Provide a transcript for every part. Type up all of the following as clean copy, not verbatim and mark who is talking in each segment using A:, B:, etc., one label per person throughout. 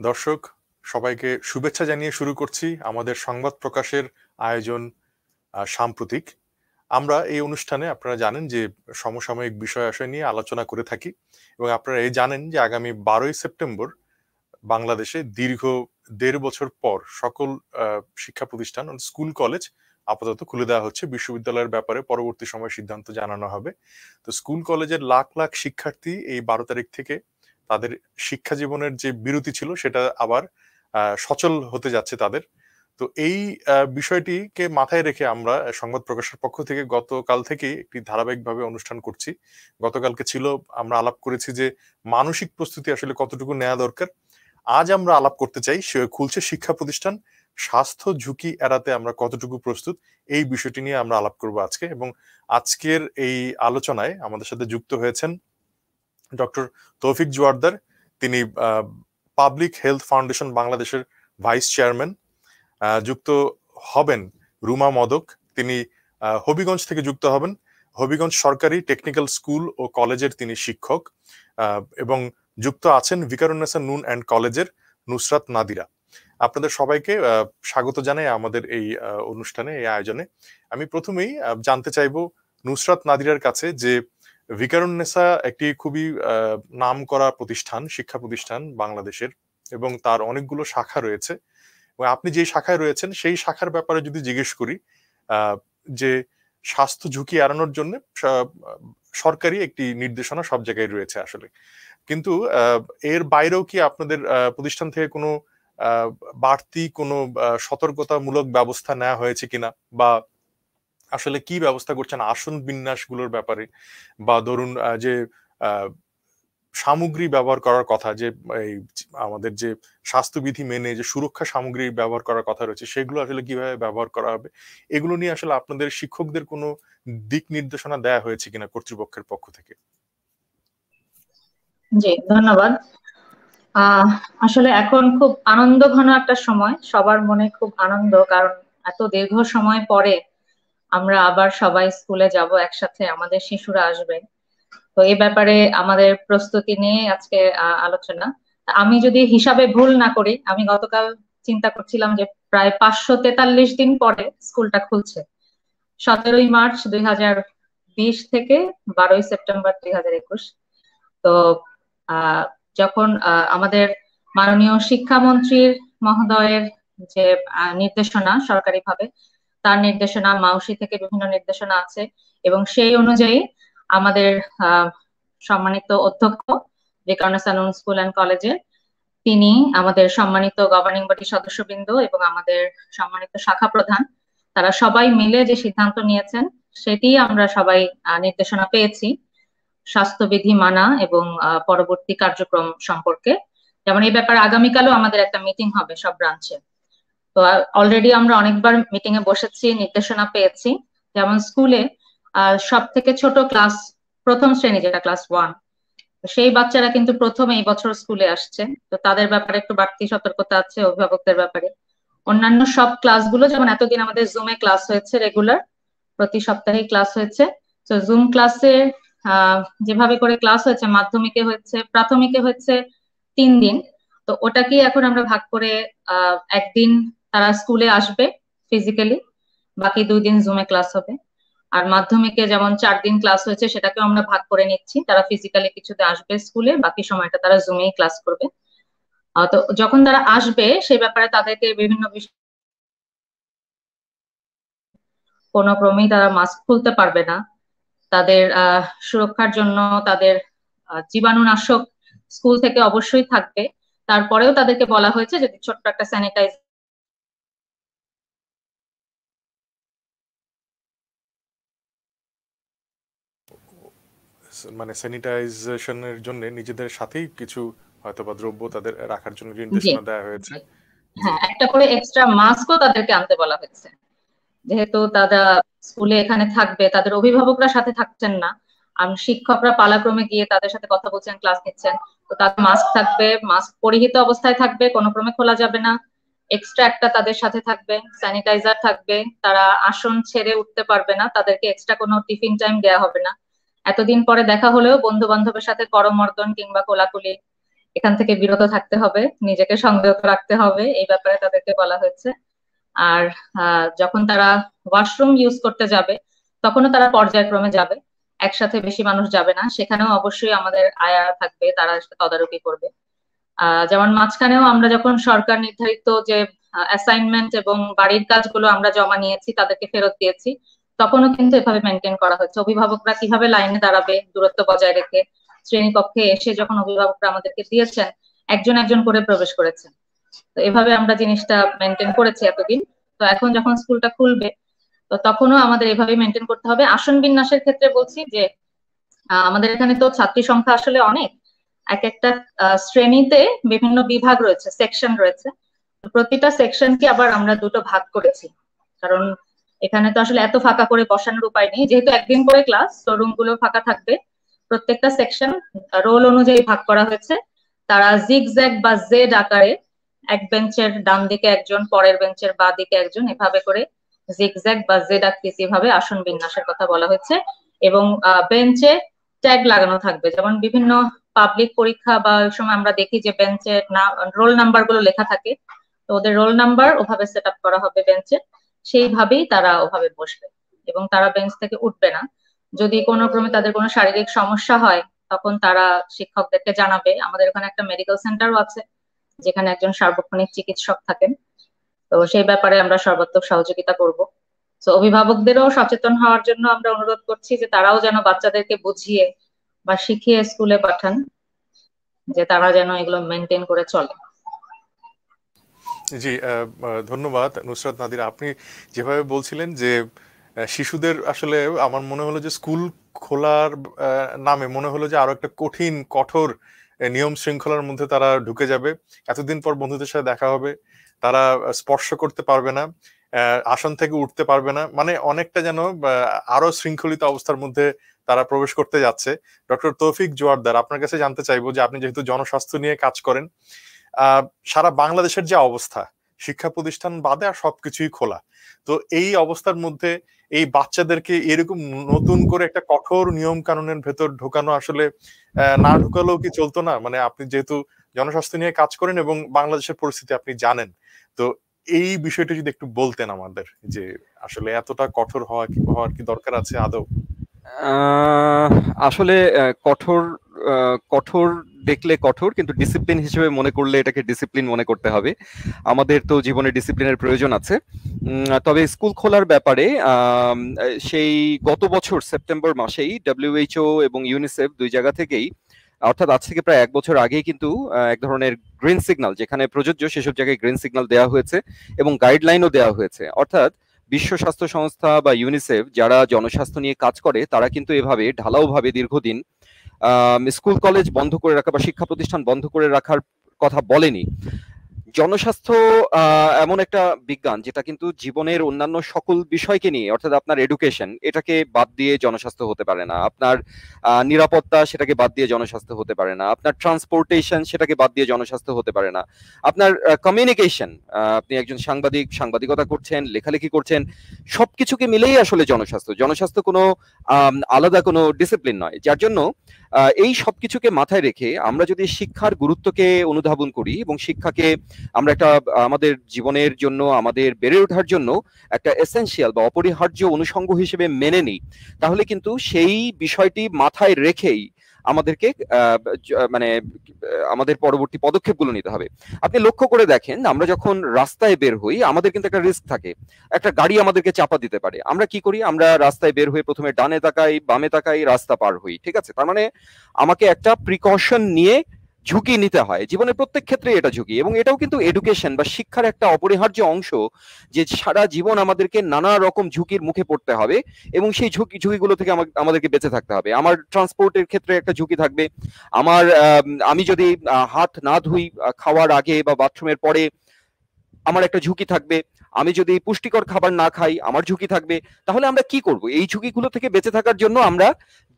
A: দর্শক সবাইকে শুভেচ্ছা জানিয়ে শুরু করছি আমাদের সংবাদ প্রকাশের আয়োজন সাম্প্রতিক। আমরা এই অনুষ্ঠানে আপনারা জানেন যে সমসাময়িক বিষয় আশয় নিয়ে আলোচনা করে থাকি এবং আপনারা এই জানেন যে আগামী 12ই সেপ্টেম্বর বাংলাদেশে দীর্ঘ 1.5 বছর পর সকল শিক্ষা প্রতিষ্ঠান স্কুল কলেজ আপাতত খুলে দেওয়া হচ্ছে। বিশ্ববিদ্যালয়ের ব্যাপারে পরবর্তী সময়ে সিদ্ধান্ত জানানো হবে। তো স্কুল কলেজের লাখ লাখ শিক্ষার্থী এই 12 তারিখ থেকে তাদের শিক্ষা জীবনের যে বিরতি ছিল সেটা আবার সচল হতে যাচ্ছে তাদের। তো এই বিষয়টিকে মাথায় রেখে আমরা সংবাদ প্রকাশের পক্ষ থেকে গতকাল থেকে একটি ধারাবাহিকভাবে অনুষ্ঠান করছি। গতকালকে ছিল আমরা আলাপ করেছি যে মানসিক প্রস্তুতি আসলে কতটুকু নেওয়া দরকার। আজ আমরা আলাপ করতে চাই খুলছে শিক্ষা প্রতিষ্ঠান, স্বাস্থ্য ঝুঁকি এড়াতে আমরা কতটুকু প্রস্তুত, এই বিষয়টি নিয়ে আমরা আলাপ করব আজকে। এবং আজকের এই আলোচনায় আমাদের সাথে যুক্ত হয়েছেন ডক্টর তৌফিক জোয়ারদার। তিনি পাবলিক হেলথ ফাউন্ডেশন বাংলাদেশের ভাইস চেয়ারম্যান। যুক্ত হবেন রুমা মদক, তিনি হবিগঞ্জ থেকে যুক্ত হবেন। হবিগঞ্জ সরকারি টেকনিক্যাল স্কুল ও কলেজের তিনি শিক্ষক। এবং যুক্ত আছেন ভিকারুন্নেসা নুন অ্যান্ড কলেজের নুসরাত নাদিরা। আপনাদের সবাইকে স্বাগত জানাই আমাদের এই অনুষ্ঠানে, এই আয়োজনে। আমি প্রথমেই জানতে চাইবো নুসরাত নাদিরার কাছে যে ভিকারুন্নেসা একটি খুবই নামকরা প্রতিষ্ঠান, শিক্ষা প্রতিষ্ঠান বাংলাদেশের, এবং তার অনেকগুলো শাখা রয়েছে। এবং আপনি যে শাখায় রয়েছেন সেই শাখার ব্যাপারে যদি জিজ্ঞেস করি, যে স্বাস্থ্য ঝুঁকি এড়ানোর জন্য সরকারি একটি নির্দেশনা সব জায়গায় রয়েছে আসলে, কিন্তু এর বাইরেও কি আপনাদের প্রতিষ্ঠান থেকে কোনো বাড়তি কোনো সতর্কতামূলক ব্যবস্থা নেওয়া হয়েছে কিনা, বা আসলে কি ব্যবস্থা করছেন আসন বিন্যাসগুলোর ব্যাপারে, বা ধরুন যে সামগ্রী ব্যবহার করার কথা, যে আমাদের যে স্বাস্থ্যবিধি মেনে যে সুরক্ষা সামগ্রী ব্যবহার করার কথা রয়েছে সেগুলো আসলে কিভাবে ব্যবহার করা হবে, এগুলো নিয়ে আসলে আপনাদের শিক্ষকদের কোনো দিক নির্দেশনা দেয়া হয়েছে কিনা কর্তৃপক্ষের পক্ষ থেকে?
B: জি, ধন্যবাদ। আসলে এখন খুব আনন্দ ঘন একটা সময়, সবার মনে খুব আনন্দ, কারণ এত দীর্ঘ সময় পরে আমরা আবার সবাই স্কুলে যাব একসাথে, আমাদের শিশুরা আসবে। তো এই ব্যাপারে আমাদের প্রস্তুতি নিয়ে আজকে আলোচনা। আমি যদি হিসাবে ভুল না করি, আমি গতকাল চিন্তা করছিলাম যে প্রায় 543 দিন পরে স্কুলটা খুলছে। 17ই মার্চ 2020 থেকে 12ই সেপ্টেম্বর 2021। তো যখন আমাদের মাননীয় শিক্ষামন্ত্রীর মহোদয়ের যে নির্দেশনা সরকারিভাবে, তার নির্দেশনা, মাউসি থেকে বিভিন্ন নির্দেশনা আছে, এবং সেই অনুযায়ী আমাদের সম্মানিত অধ্যক্ষ ভিকারুন্নেসা নূন স্কুল অ্যান্ড কলেজে, তিনি আমাদের সম্মানিত গভর্নিং বডি সদস্যবৃন্দ এবং আমাদের সম্মানিত শাখা প্রধান, তারা সবাই মিলে যে সিদ্ধান্ত নিয়েছেন সেটি আমরা সবাই নির্দেশনা পেয়েছি স্বাস্থ্যবিধি মানা এবং পরবর্তী কার্যক্রম সম্পর্কে। যেমন এই ব্যাপারে আগামীকালও আমাদের একটা মিটিং হবে সব ব্রাঞ্চে। তো অলরেডি আমরা অনেকবার মিটিং এ বসেছি, নির্দেশনা পেয়েছি। যেমন স্কুলে সব থেকে ছোট ক্লাস, প্রথম শ্রেণী যেটা ক্লাস 1, সেই বাচ্চারা কিন্তু প্রথম এই বছর স্কুলে আসছে। তো তাদের ব্যাপারে একটু বাড়তি সতর্কতা আছে, অভিভাবকদের ব্যাপারে। অন্যান্য সব ক্লাসগুলো, যেমন এতদিন আমাদের জুমে ক্লাস হয়েছে, রেগুলার প্রতি সপ্তাহে ক্লাস হয়েছে। তো জুম ক্লাসে যেভাবে করে ক্লাস হয়েছে, মাধ্যমিকে হয়েছে, প্রাথমিকে হয়েছে 3 দিন। তো ওটাকে এখন আমরা ভাগ করে একদিন তারা স্কুলে আসবে ফিজিক্যালি, বাকি 2 দিন জুমে ক্লাস হবে। আর মাধ্যমিকে যেমন 4 দিন ক্লাস হয়েছে, সেটাকে আমরা ভাগ করে নিচ্ছি, তারা ফিজিক্যালি কিছুতে আসবে স্কুলে, বাকি সময়টা তারা জুমেই ক্লাস করবে। তো যখন তারা আসবে সেই ব্যাপারে তাদেরকে বিভিন্ন বিষয়, কোনো ক্রমেই তারা মাস্ক খুলতে পারবে না। তাদের সুরক্ষার জন্য তাদের জীবাণুনাশক স্কুল থেকে অবশ্যই থাকবে। তারপরেও তাদেরকে বলা হয়েছে যদি ছোট্ট একটা স্যানিটাইজার,
A: মানে স্যানিটাইজেশনের জন্য নিজেদের সাথেই কিছু হয়তোবা দ্রব্য তাদের রাখার জন্য নির্দেশনা দেওয়া হয়েছে।
B: হ্যাঁ, একটা করে এক্সট্রা মাস্কও তাদেরকে আনতে বলা হয়েছে, যেহেতু তারা স্কুলে এখানে থাকবে, তাদের অভিভাবকরা সাথে থাকছেন না, শিক্ষকরা পালাক্রমে গিয়ে তাদের সাথে কথা বলছেন, ক্লাস নিচ্ছেন। তো তাদের মাস্ক থাকবে, মাস্ক পরিহিত অবস্থায় থাকবে, কোনো ক্রমে খোলা যাবে না। এক্সট্রা একটা তাদের সাথে থাকবে, স্যানিটাইজার থাকবে, তারা আসন ছেড়ে উঠতে পারবে না, তাদেরকে এক্সট্রা কোনো টিফিন টাইম দেওয়া হবে না। এতদিন পরে দেখা হলেও বন্ধু বান্ধবের সাথে করমর্দন কিংবা কোলাকুলি এখান থেকে বিরত থাকতে হবে, নিজেকে সংযত রাখতে হবে, এই ব্যাপারে তাদেরকে বলা হয়েছে। আর যখন তারা ওয়াশরুম ইউজ করতে যাবে তখনও তারা পর্যায়ক্রমে যাবে, একসাথে বেশি মানুষ যাবে না, সেখানেও অবশ্যই আমাদের আয়া থাকবে, তারা তদারকি করবে। যেমন মাঝখানেও আমরা যখন সরকার নির্ধারিত যে অ্যাসাইনমেন্ট এবং বাড়ির কাজগুলো আমরা জমা নিয়েছি তাদেরকে ফেরত দিয়েছি, তখনও কিন্তু এভাবে মেনটেন করা হচ্ছে। অভিভাবকরা কিভাবে লাইনে দাঁড়াবে দূরত্ব বজায় রেখে, শ্রেণীকক্ষে এসে যখন অভিভাবকরা আমাদেরকে দিয়েছেন একজন একজন করে প্রবেশ করেছেন, তো এভাবে আমরা জিনিসটা মেনটেন করেছি এতদিন। তো এখন যখন স্কুলটা খুলবে তো তখনও আমাদের এভাবে মেনটেন করতে হবে। আসন বিন্যাসের ক্ষেত্রে বলছি যে আমাদের এখানে তো ছাত্রী সংখ্যা আসলে অনেক, এক একটা শ্রেণীতে বিভিন্ন বিভাগ রয়েছে, সেকশন রয়েছে। প্রতিটা সেকশনকে আবার আমরা দুটো ভাগ করেছি, কারণ এখানে তো আসলে এত ফাঁকা করে বসানোর উপায় নেই, যেহেতু একদিন করে ক্লাস, তো রুম গুলো ফাঁকা থাকবে। প্রত্যেকটা সেকশন রোল অনুযায়ী ভাগ করা হয়েছে। তারা জিগজ্যাগ বা জেড আকারে এক বেঞ্চের ডান দিকে একজন, পরের বেঞ্চের বাঁ দিকে একজন, এভাবে করে জিগজ্যাগ বা জেড আকৃতি ভাবে আসন বিন্যাসের কথা বলা হয়েছে। এবং বেঞ্চে ট্যাগ লাগানো থাকবে, যেমন বিভিন্ন পাবলিক পরীক্ষা বা ওই সময় আমরা দেখি যে বেঞ্চে রোল নাম্বার গুলো লেখা থাকে, তো ওদের রোল নাম্বার ওভাবে সেট আপ করা হবে বেঞ্চে, সেইভাবেই তারা ওভাবে বসবে এবং তারা বেঞ্চ থেকে উঠবে না। যদি কোনো ক্রমে তাদের কোনো শারীরিক সমস্যা হয় তখন তারা শিক্ষকদেরকে জানাবে। আমাদের ওখানে একটা মেডিকেল সেন্টারও আছে যেখানে একজন সার্বক্ষণিক চিকিৎসক থাকেন, তো সেই ব্যাপারে আমরা সর্বাত্মক সহযোগিতা করব। তো অভিভাবকদেরও সচেতন হওয়ার জন্য আমরা অনুরোধ করছি যে তারাও যেন বাচ্চাদেরকে বুঝিয়ে বা শিখিয়ে স্কুলে পাঠান, যে তারা যেন এগুলো মেনটেন করে চলে।
A: জি, ধন্যবাদ নুসরাত নাদিরা। আপনি যেভাবে বলছিলেন যে শিশুদের আসলে আমার মনে হলো যে স্কুল খোলার নামে মনে হলো যে আরো একটা কঠিন কঠোর নিয়ম শৃঙ্খলার মধ্যে তারা ঢুকে যাবে। এতদিন পর বন্ধুদের সাথে দেখা হবে, তারা স্পর্শ করতে পারবে না, আসন থেকে উঠতে পারবে না, মানে অনেকটা যেন আরো শৃঙ্খলিত অবস্থার মধ্যে তারা প্রবেশ করতে যাচ্ছে। ডক্টর তৌফিক জোয়ারদার, আপনার কাছে জানতে চাইবো যে আপনি যেহেতু জনস্বাস্থ্য নিয়ে কাজ করেন, সারা বাংলাদেশের যে অবস্থা, শিক্ষা প্রতিষ্ঠান বাদে আর সবকিছুই খোলা, তো এই অবস্থার মধ্যে এই বাচ্চাদেরকে এরকম নতুন করে একটা কঠোর নিয়ম কানুনের ভেতর ঢোকানো আসলে না ঢোকালেও কি চলতো না? মানে আপনি যেহেতু জনস্বাস্থ্য নিয়ে কাজ করেন এবং বাংলাদেশের পরিস্থিতি আপনি জানেন, তো এই বিষয়টা যদি একটু বলতেন আমাদের, যে আসলে এতটা কঠোর হওয়ার কি দরকার আছে আদৌ?
C: আসলে কঠোর কঠোর দেখলে কঠোর, কিন্তু ডিসিপ্লিন হিসেবে মনে করলে এটাকে ডিসিপ্লিন মনে করতে হবে। আমাদের তো জীবনে ডিসিপ্লিনের প্রয়োজন আছে। তবে স্কুল খোলার ব্যাপারে সেই গত বছর সেপ্টেম্বর মাসেই ডব্লিউএইচও এবং ইউনিসেফ দুই জায়গা থেকেই, অর্থাৎ আজ থেকে প্রায় এক বছর আগেই কিন্তু এক ধরনের গ্রিন সিগন্যাল, যেখানে প্রযোজ্য সেসব জায়গায় গ্রিন সিগন্যাল দেওয়া হয়েছে এবং গাইডলাইনও দেওয়া হয়েছে। অর্থাৎ বিশ্ব স্বাস্থ্য সংস্থা বা ইউনিসেফ যারা জনস্বাস্থ্য নিয়ে কাজ করে তারা কিন্তু এভাবে ঢালাওভাবে দীর্ঘদিন স্কুল কলেজ বন্ধ করে রাখা বা শিক্ষা প্রতিষ্ঠান বন্ধ করে রাখার কথা বলেনি। জনস্বাস্থ্য এমন একটা বিজ্ঞান যেটা কিন্তু জীবনের অন্যান্য সকল বিষয়কে নিয়ে, অর্থাৎ আপনার এডুকেশন এটাকে বাদ দিয়ে জনস্বাস্থ্য হতে পারে না, আপনার নিরাপত্তা সেটাকে বাদ দিয়ে জনস্বাস্থ্য হতে পারে না, আপনার ট্রান্সপোর্টেশন সেটাকে বাদ দিয়ে জনস্বাস্থ্য হতে পারে না, আপনার কমিউনিকেশন, আপনি একজন সাংবাদিকতা করছেন, লেখালেখি করছেন, সবকিছুকে মিলেই আসলে জনস্বাস্থ্য। জনস্বাস্থ্য কোনো আলাদা কোনো ডিসিপ্লিন নয়। যার জন্য এই সবকিছুকে মাথায় রেখে আমরা যদি শিক্ষার গুরুত্বকে অনুধাবন করি এবং শিক্ষাকে আমরা একটা আমাদের জীবনের জন্য, আমাদের বেড়ে ওঠার জন্য একটা এসেনশিয়াল বা অপরিহার্য অনুষঙ্গ হিসেবে মেনে নিই, তাহলে কিন্তু সেই বিষয়টি মাথায় রেখেই আমাদেরকে মানে আমাদের পরবর্তী পদক্ষেপগুলো নিতে হবে। আপনি লক্ষ্য করে দেখেন, আমরা যখন রাস্তায় বের হই আমাদের কিন্তু একটা রিস্ক থাকে, একটা গাড়ি আমাদেরকে চাপা দিতে পারে। আমরা কি করি? আমরা রাস্তায় বের হয়ে প্রথমে ডানে তাকাই, বামে তাকাই, রাস্তা পার হই, ঠিক আছে? তার মানে আমাকে একটা প্রিকশন নিয়ে ঝুঁকি নিতে হয়। জীবনের প্রত্যেক ক্ষেত্রে এটা ঝুঁকি, এবং এটাও কিন্তু এডুকেশন বা শিক্ষার একটা অপরিহার্য অংশ, যে সারা জীবন আমাদেরকে নানা রকম ঝুঁকির মুখে পড়তে হবে এবং সেই ঝুঁকিগুলো থেকে আমাদেরকে বেঁচে থাকতে হবে। আমার ট্রান্সপোর্টের ক্ষেত্রে একটা ঝুঁকি থাকবে, আমি যদি হাত না ধুই খাওয়ার আগে বা বাথরুমের পরে আমার একটা ঝুঁকি থাকবে, আমি যদি পুষ্টিকর খাবার না খাই আমার ঝুঁকি থাকবে। তাহলে আমরা কি করব? এই ঝুঁকিগুলো থেকে বেঁচে থাকার জন্য আমরা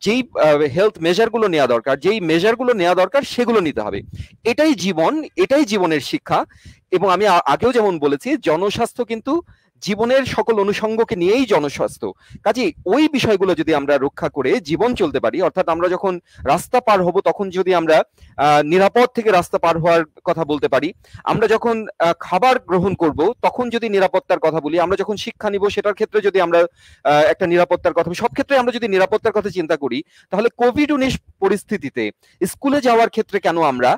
C: যেই হেলথ মেজারগুলো নেওয়া দরকার, যেই মেজারগুলো নেওয়া দরকার সেগুলো নিতে হবে। এটাই জীবন, এটাই জীবনের শিক্ষা। এবং আমি আগেও যেমন বলেছি, জনস্বাস্থ্য কিন্তু জীবনের সকল অনুষঙ্গকে নিয়েই জনস্বাস্থ্য। কাজেই ওই বিষয়গুলো যদি আমরা রক্ষা করে জীবন চলতে পারি, অর্থাৎ আমরা যখন রাস্তা পার হব তখন যদি আমরা নিরাপদ থেকে রাস্তা পার হওয়ার কথা বলতে পারি, আমরা যখন খাবার গ্রহণ করব তখন যদি নিরাপত্তার কথা বলি, আমরা যখন শিক্ষা নিব সেটার ক্ষেত্রে যদি আমরা একটা নিরাপত্তার কথা, সব ক্ষেত্রে আমরা যদি নিরাপত্তার কথা চিন্তা করি, তাহলে কোভিড-19 পরিস্থিতিতে স্কুলে যাওয়ার ক্ষেত্রে কেন আমরা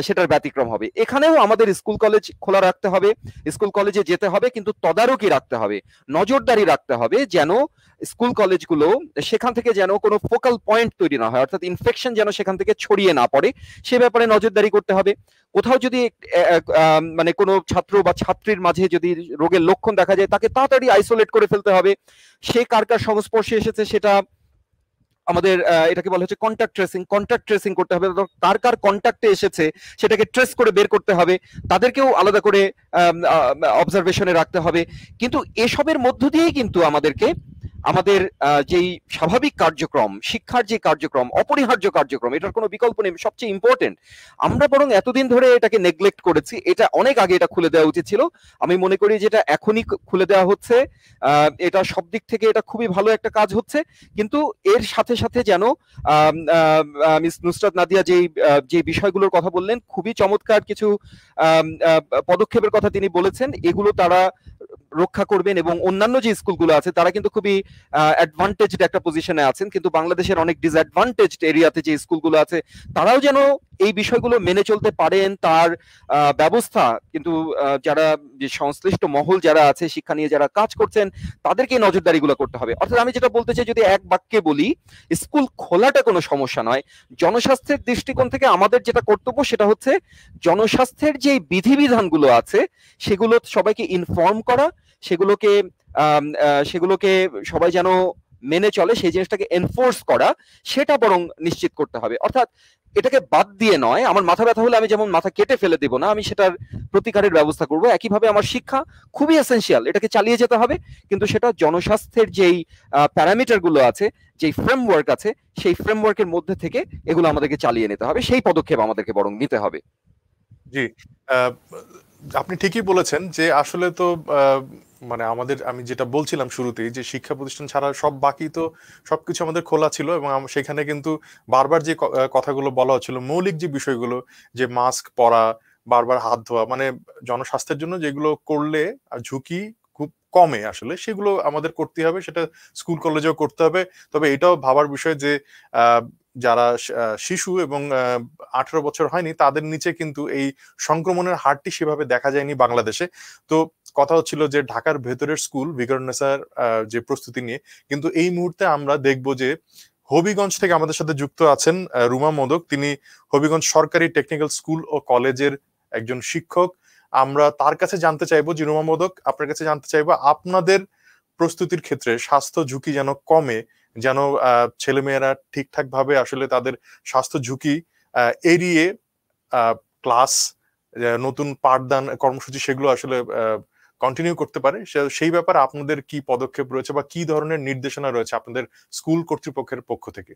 C: সেটার ব্যতিক্রম হবে। এখানেও আমাদের স্কুল কলেজ খোলা রাখতে হবে, স্কুল কলেজে যেতে হবে, কিন্তু তদারকি রাখতে হবে, নজরদারি রাখতে হবে, যেন স্কুল কলেজগুলো সেখান থেকে যেন কোনো ফোকাল পয়েন্ট তৈরি না হয়, অর্থাৎ ইনফেকশন যেন সেখান থেকে ছড়িয়ে না পড়ে, সে ব্যাপারে নজরদারি করতে হবে। কোথাও যদি মানে কোনো ছাত্র বা ছাত্রীর মাঝে যদি রোগের লক্ষণ দেখা যায়, তাকে তাড়াতাড়ি আইসোলেট করে ফেলতে হবে। সে কার কার সংস্পর্শে এসেছে সেটা আমাদের এটাকে বলা হচ্ছে কন্ট্যাক্ট ট্রেসিং করতে হবে, কার কার কন্ট্যাক্টে এসেছে সেটাকে ট্রেস করে বের করতে হবে, তাদেরকেও আলাদা করে অবজারভেশনে রাখতে হবে। কিন্তু এসবের মধ্য দিয়েই কিন্তু আমাদেরকে আমাদের যেই স্বাভাবিক কার্যক্রম, শিক্ষার যে কার্যক্রম, অপরিহার্য কার্যক্রম, এটার কোনো বিকল্প নেই, সবচেয়ে ইম্পর্টেন্ট। আমরা বরং এতদিন ধরে এটাকে নেগলেক্ট করেছি, এটা অনেক আগে এটা খুলে দেওয়া উচিত ছিল। আমি মনে করি যেটা এখনই খুলে দেওয়া হচ্ছে, এটা সব দিক থেকে এটা খুবই ভালো একটা কাজ হচ্ছে। কিন্তু এর সাথে সাথে যেন মিস নুসরাত নাদিয়া যে বিষয়গুলোর কথা বললেন, খুবই চমৎকার কিছু পদক্ষেপের কথা তিনি বলেছেন, এগুলো তারা রক্ষা করবেন। এবং অন্যান্য যে স্কুলগুলো আছে তারা কিন্তু খুবই অ্যাডভান্টেজড একটা পজিশনে আছেন, কিন্তু বাংলাদেশের অনেক ডিসঅ্যাডভান্টেজড এরিয়াতে যে স্কুলগুলো আছে তারাও যেন এই বিষয়গুলো মেনে চলতে পারেন, তার ব্যবস্থা কিন্তু যারা যে সংশ্লিষ্ট মহল যারা আছে, শিক্ষা নিয়ে যারা কাজ করছেন, তাদেরকে নজরদারিগুলো করতে হবে। অর্থাৎ আমি যেটা বলতে চাই, যদি এক বাক্যে বলি, স্কুল খোলাটা কোনো সমস্যা নয়। জনস্বাস্থ্যের দৃষ্টিকোণ থেকে আমাদের যেটা কর্তব্য সেটা হচ্ছে জনস্বাস্থ্যের যে বিধিবিধানগুলো আছে সেগুলো সবাইকে ইনফর্ম করা, সেগুলোকে সবাই যেন মেনে চলে, সেই জিনিসটাকে এনফোর্স করা, সেটা বরং নিশ্চিত করতে হবে। অর্থাৎ এটাকে বাদ দিয়ে নয়, আমার মাথা ব্যথা হলে আমি যেমন মাথা কেটে ফেলে দেব না, আমি সেটার প্রতিকারের ব্যবস্থা করব। একইভাবে আমার শিক্ষা খুবই এসেনশিয়াল, এটাকে চালিয়ে যেতে হবে, কিন্তু সেটা জনস্বাস্থ্যের যেই প্যারামিটার গুলো আছে, যেই ফ্রেমওয়ার্ক আছে, সেই ফ্রেমওয়ার্কের মধ্যে থেকে এগুলো আমাদেরকে চালিয়ে নিতে হবে, সেই পদক্ষেপ আমাদেরকে বরং নিতে হবে।
A: জি, আপনি ঠিকই বলেছেন যে আসলে তো মানে আমি যেটা বলছিলাম শুরুতেই, যে শিক্ষা প্রতিষ্ঠান ছাড়া সব বাকি তো সবকিছু আমাদের খোলা ছিল, এবং সেখানে কিন্তু বারবার যে কথাগুলো বলা হচ্ছিল, মৌলিক যে বিষয়গুলো, যে মাস্ক পরা, বারবার হাত ধোয়া, মানে জনস্বাস্থ্যের জন্য যেগুলো করলে ঝুঁকি খুব কমে, আসলে সেগুলো আমাদের করতে হবে, সেটা স্কুল কলেজেও করতে হবে। তবে এটাও ভাবার বিষয় যে যারা শিশু এবং 18 বছর হয়নি তাদের নিচে কিন্তু এই সংক্রমণের হারটি সেভাবে দেখা যায়নি বাংলাদেশে। তো কথা হচ্ছিল যে ঢাকার ভেতরের স্কুল ভিকারুননিসার যে প্রস্তুতি নিয়ে, কিন্তু এই মুহূর্তে আমরা দেখব যে হবিগঞ্জ থেকে আমাদের সাথে যুক্ত আছেন রুমা মোদক। তিনি হবিগঞ্জ সরকারি টেকনিক্যাল স্কুল ও কলেজের একজন শিক্ষক। আমরা তার কাছে জানতে চাইবো, যে রুমা মোদক, আপনার কাছে জানতে চাইবো আপনাদের প্রস্তুতির ক্ষেত্রে স্বাস্থ্য ঝুঁকি যেন কমে, যেন ছেলেমেয়েরা ঠিকঠাক ভাবে আসলে তাদের স্বাস্থ্য ঝুঁকি এড়িয়ে ক্লাস, নতুন পাঠদান কর্মসূচি সেগুলো আসলে কন্টিনিউ করতে পারে, সেই ব্যাপারে আপনাদের কি পদক্ষেপ রয়েছে বা কি ধরনের নির্দেশনা রয়েছে আপনাদের স্কুল কর্তৃপক্ষের পক্ষ থেকে?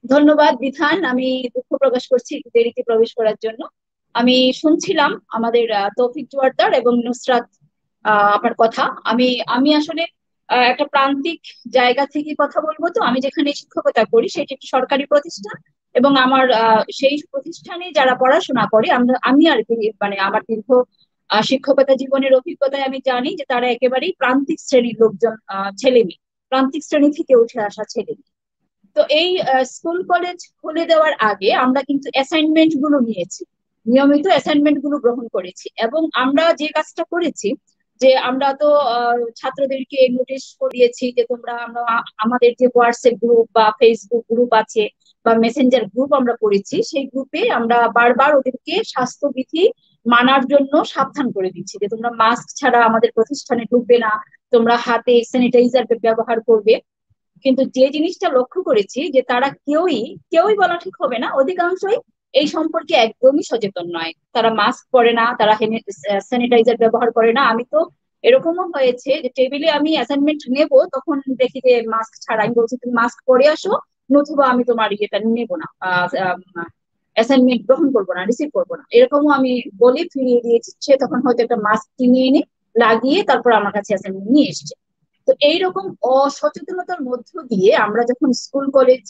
D: ধন্যবাদ বিধান, আমি দুঃখ প্রকাশ করছি দেরিতে প্রবেশ করার জন্য। আমি শুনছিলাম আমাদের তৌফিক জোয়ারদার এবং নুসরাত আপনার কথা। আমি আসলে একটা প্রান্তিক জায়গা থেকে কথা বলবো। তো আমি যেখানে শিক্ষকতা করি সেটি একটি সরকারি প্রতিষ্ঠান, এবং আমার সেই প্রতিষ্ঠানে যারা পড়াশোনা করে, আমি আর কি, মানে আমার দীর্ঘ শিক্ষকতা জীবনের অভিজ্ঞতায় আমি জানি যে তারা একেবারেই প্রান্তিক শ্রেণীর লোকজন, ছেলে মেয়ে, প্রান্তিক শ্রেণী থেকে উঠে আসা ছেলে মেয়ে। তো এই স্কুল কলেজ খুলে দেওয়ার আগে আমরা কিন্তু অ্যাসাইনমেন্ট গুলো নিয়েছি, নিয়মিত অ্যাসাইনমেন্ট গুলো গ্রহণ করেছি, এবং আমরা যে কাজটা করেছি যে আমরা তো ছাত্রদেরকে নোটিশ করিয়েছি যে তোমরা, আমাদের যে হোয়াটসঅ্যাপ গ্রুপ বা ফেসবুক গ্রুপ আছে বা মেসেঞ্জার গ্রুপ আমরা করেছি, সেই গ্রুপে আমরা বারবার ওদেরকে স্বাস্থ্যবিধি মানার জন্য সাবধান করে দিচ্ছি যে তোমরা মাস্ক ছাড়া আমাদের প্রতিষ্ঠানে ঢুকবে না, তোমরা হাতে স্যানিটাইজার ব্যবহার করবে। কিন্তু যে জিনিসটা লক্ষ্য করেছি যে তারা কেউই বলা ঠিক হবে না, অধিকাংশই এই সম্পর্কে একদমই সচেতন নয়। তারা মাস্ক পরে না, তারা স্যানিটাইজার ব্যবহার করে না। আমি তো এরকমও হয়েছে যে টেবিলে আমি অ্যাসাইনমেন্ট নেব, তখন দেখি যে মাস্ক ছাড়া। আমি বলছি তুমি মাস্ক পরে আসো, নতুবা আমি তোমার ইয়েটা নেবো না, অ্যাসাইনমেন্ট গ্রহণ করবো না, রিসিভ করবো না, এরকমও আমি বলে ফিরিয়ে দিয়েছি। সে তখন হয়তো একটা মাস্ক কিনে এনে লাগিয়ে তারপর আমার কাছে অ্যাসাইনমেন্ট নিয়ে এসছে। তো এইরকম অসচেতনতার মধ্য দিয়ে আমরা যখন স্কুল কলেজ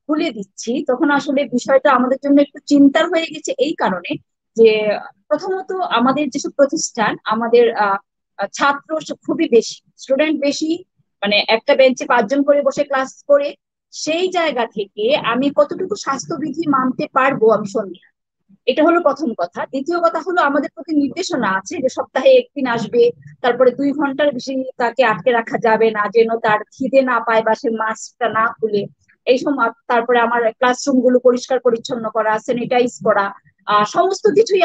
D: খুলে দিচ্ছি, তখন আসলে বিষয়টা আমাদের জন্য একটু চিন্তার হয়ে গেছে এই কারণে যে প্রথমত আমাদের যেসব প্রতিষ্ঠান, আমাদের ছাত্র খুবই বেশি, স্টুডেন্ট বেশি, মানে একটা বেঞ্চে 5 জন করে বসে ক্লাস করে, সেই জায়গা থেকে আমি কতটুকু স্বাস্থ্যবিধি মানতে পারবো আমি সন্দেহ। এটা হলো প্রথম কথা। দ্বিতীয় কথা হলো আমাদের প্রতি নির্দেশনা আছে যে সপ্তাহে 1 দিন আসবে, তারপরে 2 ঘন্টার বেশি তাকে আটকে রাখা যাবে না, যেন তার খিদে না পায় বা সে মাস্কটা না খুলে এই সময়। তারপরে আমার ক্লাসরুম গুলো পরিষ্কার পরিচ্ছন্ন করা, স্যানিটাইজ করা, সমস্ত কিছুই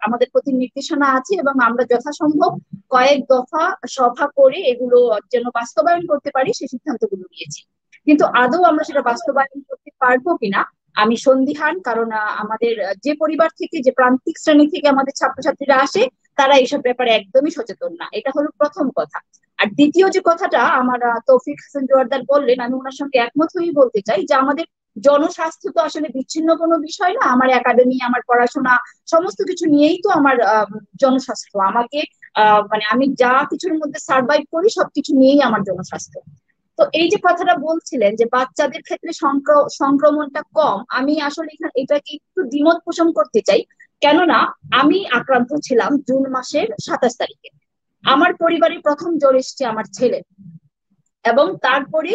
D: আমাদের প্রতি নির্দেশনা আছে, এবং আমরা যথাসম্ভব কয়েক দফা সভা করে এগুলো যেন বাস্তবায়ন করতে পারি সেই সিদ্ধান্তগুলো নিয়েছি। কিন্তু আদৌ আমরা সেটা বাস্তবায়ন করতে পারবো কিনা আমি সন্দিহান, কারণ আমাদের যে পরিবার থেকে, যে প্রান্তিক শ্রেণী থেকে আমাদের ছাত্রছাত্রীরা আসে, তারা এইসব ব্যাপারে একদমই সচেতন না। এটা হলো প্রথম কথা। আর দ্বিতীয় যে কথাটা আমার তৌফিক হাসান জোয়ারদার বললেন, আমি ওনার সঙ্গে একমত হয়েই বলতে চাই যে আমাদের জনস্বাস্থ্য তো আসলে বিচ্ছিন্ন কোনো বিষয় না। আমার একাডেমি, আমার পড়াশোনা, সমস্ত কিছু নিয়েই তো আমার জনস্বাস্থ্য। আমাকে মানে আমি যা কিছুর মধ্যে সার্ভাইভ করি সবকিছু নিয়েই আমার জনস্বাস্থ্য। তো এই যে কথাটা বলছিলেন যে বাচ্চাদের ক্ষেত্রে সংক্রমণটা কম, আমি আসলে এটাকে একটু দ্বিমত পোষণ করতে চাই। কেননা আমি আক্রান্ত ছিলাম জুন মাসের 27 তারিখে। আমার পরিবারে প্রথম জ্বর এসছে আমার ছেলে, এবং তারপরে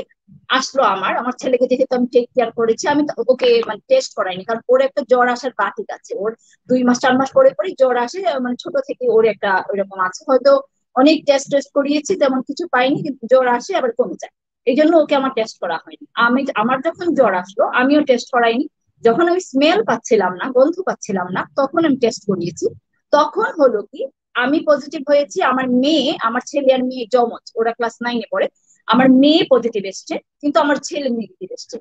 D: আসলো আমার ছেলেকে, যেহেতু আমি টেক কেয়ার করেছি, আমি ওকে মানে টেস্ট করাইনি, কারণ ওর একটা জ্বর আসার বাতিক আছে। ওর 2 মাস 4 মাস পরে পরে জ্বর আসে, মানে ছোট থেকে ওর একটা ওইরকম আছে। হয়তো অনেক টেস্ট করিয়েছি, তেমন কিছু পাইনি, কিন্তু জ্বর আসে আবার কমে যায়। এই জন্য ওকে আমার টেস্ট করা হয়নি। আমার যখন জ্বর আসলো আমিও টেস্ট করাইনি। যখন আমি স্মেল পাচ্ছিলাম না, গন্ধ পাচ্ছিলাম না, তখন আমি টেস্ট করিয়েছি। তখন হলো কি, আমি পজিটিভ হয়েছি। আমার ছেলে আর মেয়ে জমজ, ওরা ক্লাস 9-এ পড়ে। আমার মেয়ে পজিটিভ এসছে, কিন্তু আমার ছেলে নেগেটিভ এসছে।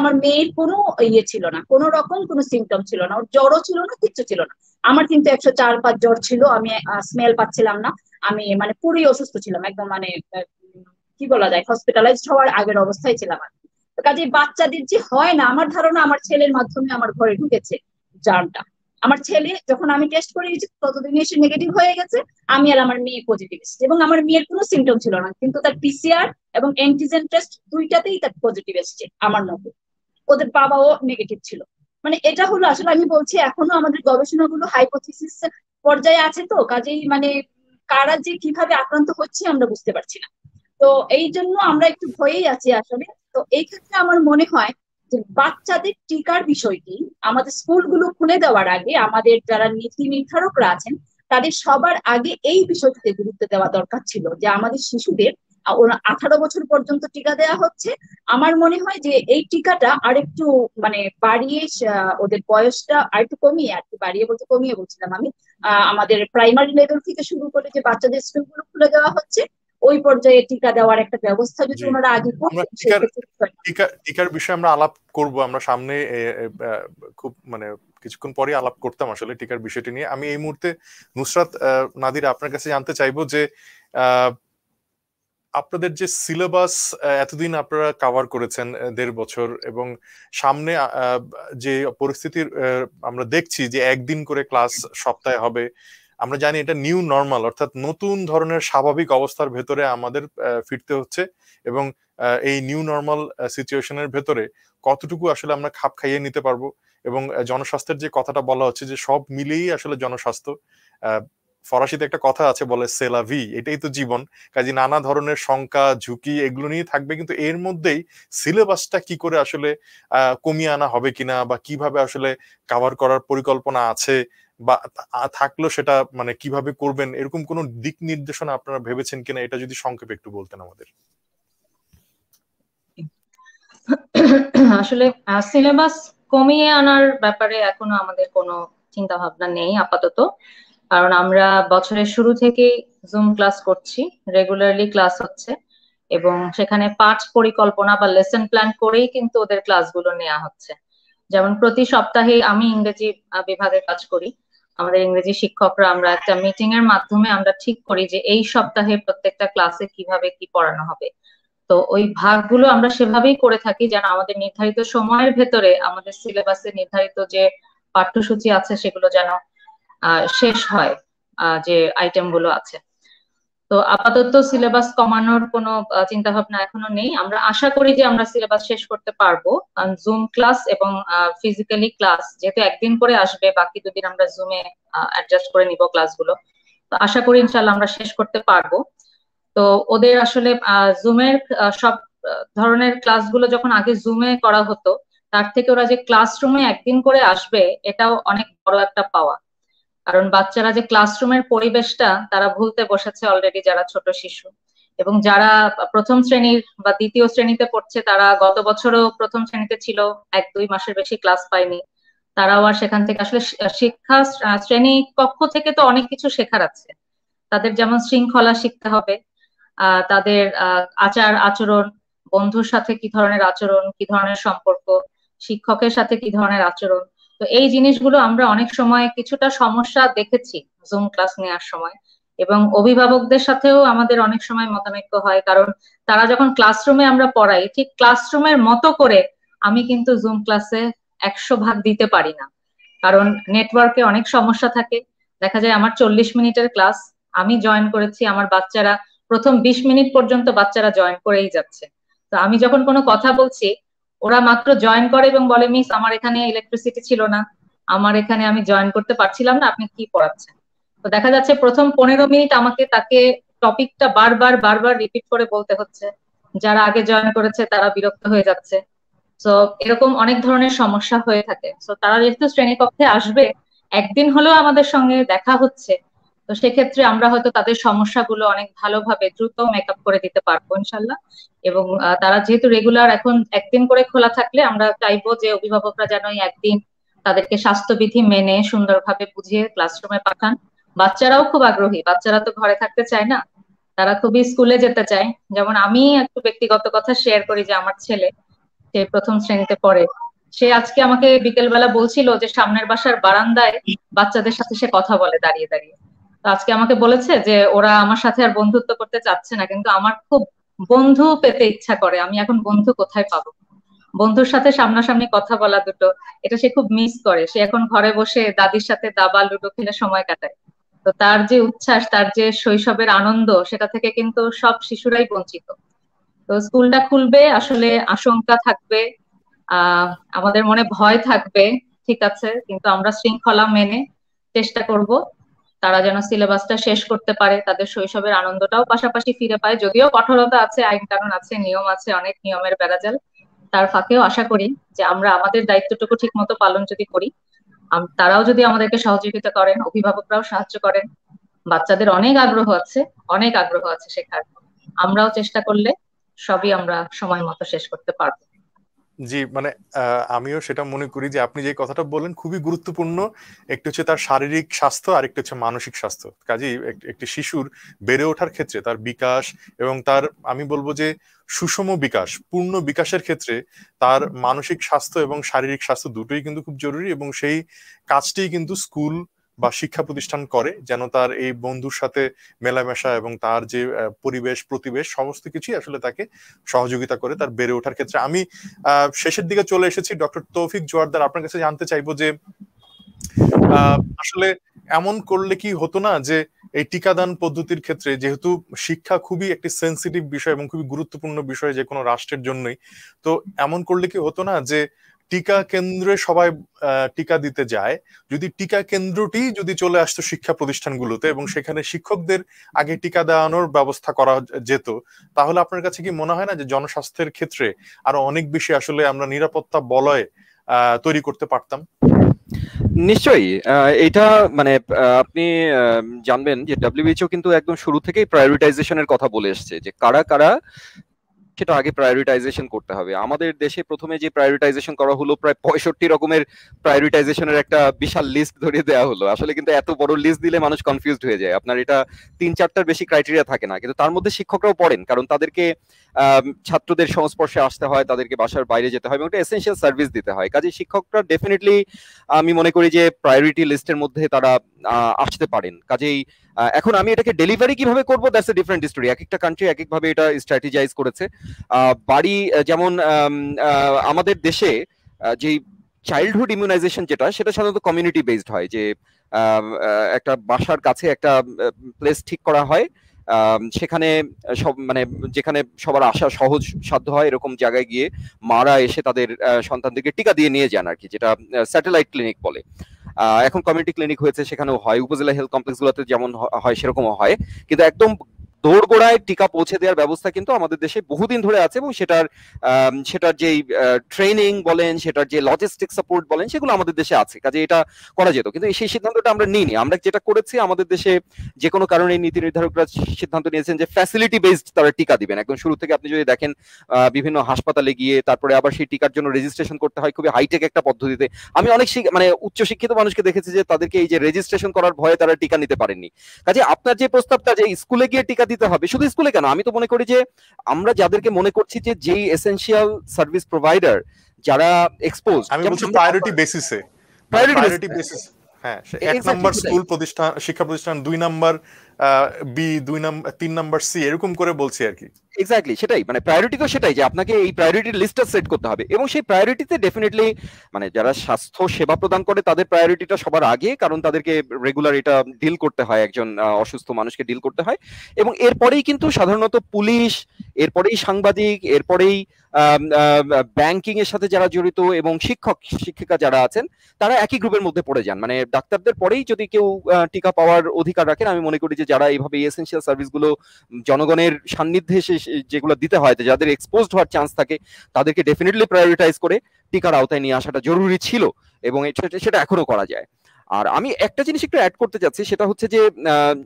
D: আমার মেয়ের কোনো ইয়ে ছিল না, কোনো রকম কোনো সিমটম ছিল না, ওর জ্বরও ছিল না, কিচ্ছু ছিল না। আমার কিন্তু 104-5 জ্বর ছিল, আমি স্মেল পাচ্ছিলাম না, আমি মানে পুরোই অসুস্থ ছিলাম, একদম মানে কি বলা যায়, হসপিটালাইজড হওয়ার আগের অবস্থায় ছিলাম আমি। কাজে বাচ্চাদের যে হয় না, আমার ধারণা আমার ছেলের মাধ্যমে আমার ঘরে ঢুকেছে জার্মটা। আমার ছেলে যখন আমি টেস্ট করিয়েছি ততদিনে এসে নেগেটিভ হয়ে গেছে, আমি আর আমার মেয়ে পজিটিভ এসেছে। এবং আমার মেয়ের কোনো সিমটম ছিল না, কিন্তু তার পিসিআর এবং অ্যান্টিজেন টেস্ট দুইটাতেই তার পজিটিভ এসেছে আমার মতো। ওদের বাবাও নেগেটিভ ছিল। মানে এটা হলো আসলে, আমি বলছি এখনো আমাদের গবেষণাগুলো হাইপোথিসিস পর্যায়ে আছে, তো কাজেই মানে কারা যে কিভাবে আক্রান্ত হচ্ছে আমরা বুঝতে পারছি না। তো এই জন্য আমরা একটু ভয়েই আছি আসলে। তো এই ক্ষেত্রে আমার মনে হয় যে বাচ্চাদের টিকার বিষয়টি আমাদের স্কুলগুলো খুলে দেওয়ার আগে আমাদের যারা নীতি নির্ধারকরা আছেন, তাদের সবার আগে এই বিষয়টিতে গুরুত্ব দেওয়া দরকার ছিল যে আমাদের শিশুদের 18 বছর পর্যন্ত টিকা দেওয়া হচ্ছে। আমার মনে হয় যে এই টিকাটা আরেকটু মানে বাড়িয়ে, ওদের বয়সটা আরেকটু কমিয়ে, আর কি বাড়িয়ে বলতে কমিয়ে বলছিলাম আমি, আমাদের প্রাইমারি লেভেল থেকে শুরু করে যে বাচ্চাদের স্কুলগুলো খুলে দেওয়া হচ্ছে, ওই পর্যায়ে টিকা দেওয়ার একটা ব্যবস্থা যদি ওনারা আগে করতেন,
A: টিকার বিষয়ে আমরা আলাপ করব। আমরা সামনে খুব মানে কিছুক্ষণ পরে আলাপ করতাম আসলে টিকার বিষয়টি নিয়ে। আমি এই মুহূর্তে নুসরাত নাদিরা আপনার কাছে জানতে চাইবো যে আপনাদের যে সিলেবাস এতদিন আপনারা কভার করেছেন 1.5 বছর, এবং সামনে যে পরিস্থিতির আমরা দেখছি যে 1 দিন করে ক্লাস সপ্তাহে হবে, আমরা জানি এটা নিউ নর্মাল, অর্থাৎ নতুন ধরনের স্বাভাবিক অবস্থার ভেতরে আমাদের ফিরতে হচ্ছে। এবং এই নিউ নর্মাল সিচুয়েশনের ভেতরে কতটুকু আসলে আমরা খাপ খাইয়ে নিতে পারবো, এবং জনস্বাস্থ্যের যে কথাটা বলা হচ্ছে যে সব মিলেই আসলে জনস্বাস্থ্য। ফরাসিতে একটা কথা আছে, বলে সেলাভি, এটাই তো জীবন। কাজে নানা ধরনের শঙ্কা ঝুঁকি এগুলো নিয়ে থাকবে, কিন্তু এর মধ্যেই সিলেবাসটা কি করে আসলে কমিয়ে আনা হবে কিনা, বা কিভাবে আসলে কভার করার পরিকল্পনা আছে, বা থাকলো সেটা মানে কিভাবে করবেন, এরকম কোন দিক নির্দেশনা আপনারা ভেবেছেন কিনা, এটা যদি সংক্ষেপে একটু বলতেন আমাদের।
B: আসলে সিলেবাস কমিয়ে আনার ব্যাপারে এখনো আমাদের কোনো চিন্তা ভাবনা নেই আপাতত, কারণ আমরা বছরের শুরু থেকেই জুম ক্লাস করছি, রেগুলারলি ক্লাস হচ্ছে, এবং সেখানে পাঠ পরিকল্পনা বা লেসন প্ল্যান করেই কিন্তু ওদের ক্লাসগুলো নেওয়া হচ্ছে। যেমন প্রতি সপ্তাহে আমি ইংরেজি বিভাগে কাজ করি, আমাদের ইংরেজি শিক্ষকরা আমরা একটা মিটিং এর মাধ্যমে আমরা ঠিক করি যে এই সপ্তাহে প্রত্যেকটা ক্লাসে কিভাবে কি পড়ানো হবে। তো ওই ভাগগুলো আমরা সেভাবেই করে থাকি যেন আমাদের নির্ধারিত সময়ের ভেতরে আমাদের সিলেবাসে নির্ধারিত যে পাঠ্যসূচি আছে সেগুলো যেন শেষ হয়, যে আইটেম গুলো আছে। তো আপাতত সিলেবাস কমানোর কোনো চিন্তা ভাবনা এখনো নেই। আমরা আশা করি যে আমরা সিলেবাস শেষ করতে পারবো, কারণ জুম ক্লাস এবং ফিজিক্যালি ক্লাস যেহেতু একদিন করে আসবে, বাকি দুদিন আমরা জুমে অ্যাডজাস্ট করে নিব ক্লাসগুলো। তো আশা করি ইনশাল্লাহ আমরা শেষ করতে পারবো। তো ওদের আসলে জুমের সব ধরনের ক্লাসগুলো যখন আগে জুমে করা হতো, তার থেকে ওরা যে ক্লাসরুমে একদিন করে আসবে এটাও অনেক বড় একটা পাওয়া। কারণ বাচ্চারা যে ক্লাসরুমের পরিবেশটা তারা ভুলতে বসেছে অলরেডি, যারা ছোট শিশু এবং যারা প্রথম শ্রেণীর বা দ্বিতীয় শ্রেণীতে পড়ছে, তারা গত বছরও প্রথম শ্রেণীতে ছিল, 1-2 মাসের বেশি ক্লাস পায়নি। তারাও আর সেখান থেকে আসলে শিক্ষা শ্রেণী কক্ষ থেকে তো অনেক কিছু শেখার আছে। তাদের যেমন শৃঙ্খলা শিখতে হবে, তাদের আচার আচরণ, বন্ধুর সাথে কি ধরনের আচরণ, কি ধরনের সম্পর্ক, শিক্ষকের সাথে কি ধরনের আচরণ। তো এই জিনিসগুলো আমরা অনেক সময় কিছুটা সমস্যা দেখেছি জুম ক্লাস নেওয়ার সময়, এবং অভিভাবকদের সাথেও আমাদের অনেক সময় মতানৈক্য হয়, কারণ তারা যখন ক্লাসরুমে আমরা পড়াই ঠিক ক্লাসরুমের মতো করে আমি কিন্তু জুম ক্লাসে 100 ভাগ দিতে পারি না, কারণ নেটওয়ার্কে অনেক সমস্যা থাকে। দেখা যায় আমার 40 মিনিটের ক্লাস আমি জয়েন করেছি, আমার বাচ্চারা প্রথম 20 মিনিট পর্যন্ত বাচ্চারা জয়েন করেই যাচ্ছে। তো আমি যখন কোনো কথা বলছি, ওরা মাত্র জয়েন করে এবং বলে, মিস আমার এখানে ইলেকট্রিসিটি ছিল না, আমার এখানে আমি জয়েন করতে পারছিলাম না, আপনি কি পড়াচ্ছেন। তো দেখা যাচ্ছে প্রথম 15 মিনিট আমাকে তাকে টপিকটা বারবার বারবার রিপিট করে বলতে হচ্ছে। যারা আগে জয়েন করেছে তারা বিরক্ত হয়ে যাচ্ছে। তো এরকম অনেক ধরনের সমস্যা হয়ে থাকে। তো তারা যেহেতু শ্রেণীকক্ষে আসবে, একদিন হলেও আমাদের সঙ্গে দেখা হচ্ছে, তো সেক্ষেত্রে আমরা হয়তো তাদের সমস্যাগুলো অনেক ভালোভাবে দ্রুত মেকআপ করে দিতে পারবো ইনশাল্লাহ। এবং তারা যেহেতু রেগুলার এখন একদিন করে খোলা থাকলে আমরা চাইবো যে অভিভাবকরা যেন এই একদিন তাদেরকে স্বাস্থ্যবিধি মেনে সুন্দরভাবে বুঝিয়ে ক্লাসরুমে পাঠান। বাচ্চারাও খুব আগ্রহী, বাচ্চারা তো ঘরে থাকতে চায় না, তারা খুবই স্কুলে যেতে চায়। যেমন আমি একটু ব্যক্তিগত কথা শেয়ার করি যে আমার ছেলে, সে প্রথম শ্রেণীতে পড়ে, সে আজকে আমাকে বিকেল বেলা বলছিল যে সামনের বাসার বারান্দায় বাচ্চাদের সাথে সে কথা বলে দাঁড়িয়ে দাঁড়িয়ে। তো আজকে আমাকে বলেছে যে ওরা আমার সাথে আর বন্ধুত্ব করতে চাচ্ছে না, কিন্তু আমার খুব বন্ধু পেতে ইচ্ছা করে, আমি এখন বন্ধু কোথায় পাবো। বন্ধুর সাথে সামনাসামনি কথা বলা দুটো, এটা সে খুব মিস করে। সে এখন ঘরে বসে দাদির সাথে দাবা লুডো খেলে সময় কাটায়। তো তার যে উচ্ছ্বাস, তার যে শৈশবের আনন্দ, সেটা থেকে কিন্তু সব শিশুরাই বঞ্চিত। তো স্কুলটা খুলবে, আসলে আশঙ্কা থাকবে, আহ আমাদের মনে ভয় থাকবে, ঠিক আছে, কিন্তু আমরা শৃঙ্খলা মেনে চেষ্টা করব তারা যেন সিলেবাসটা শেষ করতে পারে, তাদের শৈশবের আনন্দটাও পাশাপাশি ফিরে পায়। যদিও কঠোরতা আছে, আইন কানুন আছে, নিয়ম আছে, অনেক নিয়মের বেড়াজাল, তার ফাঁকেও আশা করি যে আমরা আমাদের দায়িত্বটুকু ঠিক মতো পালন যদি করি, তারাও যদি আমাদেরকে সহযোগিতা করেন, অভিভাবকরাও সাহায্য করেন, বাচ্চাদের অনেক আগ্রহ আছে, অনেক আগ্রহ আছে শেখার, আমরাও চেষ্টা করলে সবই আমরা সময় মতো শেষ করতে পারবো।
A: জি, মানে আমিও সেটা মনে করি যে আপনি যে কথাটা বললেন খুবই গুরুত্বপূর্ণ। একটু হচ্ছে তার শারীরিক স্বাস্থ্য, আর একটু হচ্ছে মানসিক স্বাস্থ্য। কাজেই একটি শিশুর বেড়ে ওঠার ক্ষেত্রে তার বিকাশ এবং তার, আমি বলবো যে সুষম বিকাশ, পূর্ণ বিকাশের ক্ষেত্রে তার মানসিক স্বাস্থ্য এবং শারীরিক স্বাস্থ্য দুটোই কিন্তু খুব জরুরি, এবং সেই কাজটি কিন্তু স্কুল বা শিক্ষা প্রতিষ্ঠান করে, যেন তার এই বন্ধুর সাথে মেলামেশা এবং তার যে পরিবেশ প্রতিবেশ সমস্ত কিছুই আসলে তাকে সহযোগিতা করে তার বেড়ে ওঠার ক্ষেত্রে। আমি শেষের দিকে চলে এসেছি, ডক্টর তৌফিক জোয়ারদার, আপনার কাছে জানতে চাইবো যে আসলে এমন করলে কি হতো না যে এই টিকাদান পদ্ধতির ক্ষেত্রে, যেহেতু শিক্ষা খুবই একটি সেন্সিটিভ বিষয় এবং খুবই গুরুত্বপূর্ণ বিষয় যে কোনো রাষ্ট্রের জন্যই, তো এমন করলে কি হতো না যে টিকা কেন্দ্রে সবাই টিকা দিতে যায়, যদি টিকা কেন্দ্রটি যদি চলে আসতো শিক্ষা প্রতিষ্ঠানগুলোতে এবং সেখানে শিক্ষকদের আগে টিকা দেওয়ানোর ব্যবস্থা করা যেত, তাহলে আপনার কাছে কি মনে হয় না যে জনস্বাস্থ্যের ক্ষেত্রে আরো অনেক বেশি আসলে আমরা নিরাপত্তা বলয় তৈরি করতে পারতাম?
C: নিশ্চয়ই। এটা মানে আপনি জানবেন যে ডব্লিউএইচও কিন্তু একদম শুরু থেকেই প্রায়োরিটাইজেশনের কথা বলে এসছে, যে কারা কারা সেটা আগে প্রায়োরিটাইজেশন করতে হবে। আমাদের দেশে প্রথমে যে প্রায়োরিটাইজেশন করা হলো, প্রায় 65 রকমের প্রায়োরিটাইজেশনের একটা বিশাল লিস্ট ধরিয়ে দেওয়া হলো। আসলে কিন্তু এত বড় লিস্ট দিলে মানুষ কনফিউজড হয়ে যায়। আপনার এটা 3-4টার বেশি ক্রাইটেরিয়া থাকে না, কিন্তু তার মধ্যে শিক্ষকরাও পড়েন, কারণ তাদেরকে ছাত্রদের সংস্পর্শে আসতে হয়, তাদেরকে বাসার বাইরে যেতে হয় এবং একটা এসেনশিয়াল সার্ভিস দিতে হয়। কাজে শিক্ষকরা ডেফিনেটলি আমি মনে করি যে প্রায়োরিটি লিস্টের মধ্যে তারা আসতে পারেন। কাজেই এখন আমি এটাকে ডেলিভারি কিভাবে করবো, দ্যাটস এ ডিফারেন্ট স্টোরি। এক একটা কান্ট্রি এক একভাবে এটা স্ট্র্যাটেজাইজ করেছে। বাড়ি যেমন আমাদের দেশে যেই চাইল্ডহুড ইমিউনাইজেশন যেটা, সেটা সাধারণত কমিউনিটি বেসড হয়, যে একটা বাসার কাছে একটা প্লেস ঠিক করা হয়, সেখানে সব মানে যেখানে সবার আসা সহজ সাধ্য হয় এরকম জায়গায় গিয়ে মারা এসে তাদের সন্তানদেরকে টিকা দিয়ে নিয়ে যান আর কি, যেটা স্যাটেলাইট ক্লিনিক বলে। এখন কমিউনিটি ক্লিনিক হয়েছে, সেখানেও হয়, উপজেলা হেলথ কমপ্লেক্স গুলোতে যেমন হয় সেরকমও হয়, কিন্তু একদম দোরগোড়ায় টিকা পৌঁছে দেওয়ার ব্যবস্থা কিন্তু আমাদের দেশে বহুদিন ধরে আছে, এবং সেটার যে ট্রেনিং বলেন, সেটার যে লজিস্টিক সাপোর্ট বলেন, সেগুলো আমাদের দেশে আছে। কাজে এটা করা যেত, কিন্তু সেই সিদ্ধান্তটা আমরা নিইনি। আমরা যেটা করেছি, আমাদের দেশে যে কোনো কারণে নীতি নির্ধারকরা সিদ্ধান্ত নিয়েছেন যে ফ্যাসিলিটি বেসড তারা টিকা দিবেন। একদম শুরু থেকে আপনি যদি দেখেন বিভিন্ন হাসপাতালে গিয়ে তারপরে আবার সেই টিকার জন্য রেজিস্ট্রেশন করতে হয় খুবই হাইটেক একটা পদ্ধতিতে। আমি অনেক মানে উচ্চশিক্ষিত মানুষকে দেখেছি যে তাদেরকে এই যে রেজিস্ট্রেশন করার ভয়ে তারা টিকা নিতে পারেননি। কাজে আপনার যে প্রস্তাবটা যে স্কুলে গিয়ে টিকা দিতে হবে, শুধু স্কুলে কেন, আমি তো মনে করি যে আমরা যাদেরকে মনে করছি যে যেই এসেনশিয়াল সার্ভিস প্রোভাইডার যারা এক্সপোজ,
A: আমি বলছি প্রায়োরিটি বেসিসে, প্রায়োরিটি বেসিস। হ্যাঁ, 1 নাম্বার স্কুল প্রতিষ্ঠান, শিক্ষা প্রতিষ্ঠান, 2 number B, 2 number 3 number C, এরকম করে বলছি আর কি।
C: এক্স্যাক্টলি সেটাই, মানে প্রায়োরিটি তো সেটাই, যে আপনাকে এই প্রায়োরিটির লিস্টটা সেট করতে হবে, এবং সেই প্রায়োরিটিতে ডেফিনেটলি মানে যারা স্বাস্থ্য সেবা প্রদান করে তাদের প্রায়োরিটিটা সবার আগে, কারণ তাদেরকে রেগুলার এটা ডিল করতে হয়, একজন অসুস্থ মানুষকে ডিল করতে হয়। এবং এরপরেই কিন্তু সাধারণত পুলিশ, এরপরেই সাংবাদিক, এরপরেই ব্যাংকিং এর সাথে যারা জড়িত এবং শিক্ষক শিক্ষিকা যারা আছেন, তারা একই গ্রুপের মধ্যে পড়ে যান। মানে ডাক্তারদের পরেই যদি কেউ টিকা পাওয়ার অধিকার রাখেন, আমি মনে করি যে যারা এইভাবে এসেনশিয়াল সার্ভিসগুলো জনগণের সান্নিধ্যে যেগুলো দিতে হয়, যাদের এক্সপোজড হওয়ার চান্স থাকে, তাদেরকে ডেফিনেটলি প্রায়োরিটাইজ করে টিকার আওতায় নিয়ে আসাটা জরুরি ছিল, এবং সেটা এখনো করা যায়। আর আমি একটা জিনিস একটু অ্যাড করতে চাচ্ছি, সেটা হচ্ছে যে